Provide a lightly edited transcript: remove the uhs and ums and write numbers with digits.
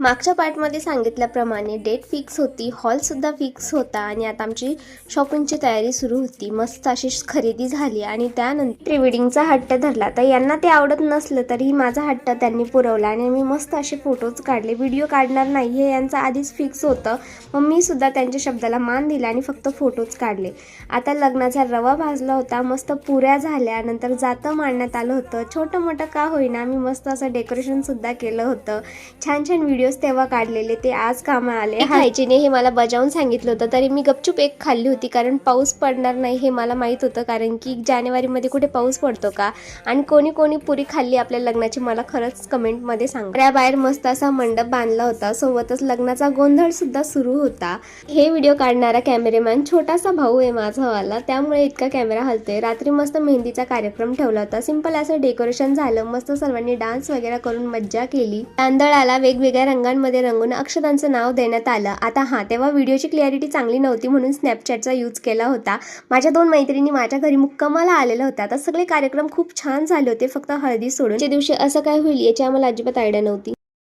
मागच्या पार्टमध्ये सांगितल्याप्रमाणे डेट फिक्स होती, हॉलसुद्धा फिक्स होता आणि आता आमची शॉपिंगची तयारी सुरू होती. मस्त अशी खरेदी झाली आणि त्यानंतर प्री वेडिंगचा हट्ट धरला. तर यांना ते आवडत नसलं तरीही माझा हट्ट त्यांनी पुरवला आणि मी मस्त असे फोटोज काढले. व्हिडिओ काढणार नाही हे यांचं आधीच फिक्स होतं, मग मी सुद्धा त्यांच्या शब्दाला मान दिला आणि फक्त फोटोज काढले. आता लग्नाचा रवा भाजला होता, मस्त पुऱ्या झाल्या, नंतर जातं मांडण्यात आलं होतं. छोटं मोठं का होईना आम्ही मस्त असं डेकोरेशनसुद्धा केलं होतं. छान छान व्हिडिओज तेव्हा काढलेले ते आज कामा आले. खायचे नाही हे मला बजावून सांगितलं होतं, तरी मी गपचूप एक खाल्ली होती, कारण पाऊस पडणार नाही हे मला माहीत होतं. कारण की जानेवारीमध्ये कुठे पाऊस पडतो का? आणि कोणी कोणी पुरी खाल्ली आपल्या लग्नाची मला खरंच कमेंटमध्ये सांगा. त्याबाहेर मस्त असा मंडप बांधला होता, सोबतच लग्नाचा गोंधळ सुद्धा सुरू होता. हे व्हिडिओ काढणारा कॅमेरामॅन छोटासा भाऊ आहे माझावाला, त्यामुळे इतका कॅमेरा हलतोय. रात्री मस्त मेहंदीचा कार्यक्रम ठेवला होता. सिंपल असं डेकोरेशन झालं, मस्त सर्वांनी डान्स वगैरे करून मज्जा केली. तांदळाला वेगवेगळ्या रंगांमध्ये रंगून अक्षतांचं नाव देण्यात आलं. आता तेव्हा व्हिडिओची क्लॅरिटी चांगली नव्हती म्हणून स्नॅपचॅटचा यूज केला होता. माझ्या 2 मैत्रिणी माझ्या घरी मुक्कामाला आलेल्या होत्या. आता सगळे कार्यक्रम खूप छान झाले होते, फक्त हळदी सोडून. त्या दिवशी असं काय होईल याची आम्हाला अजिबात आयडिया नव्हती.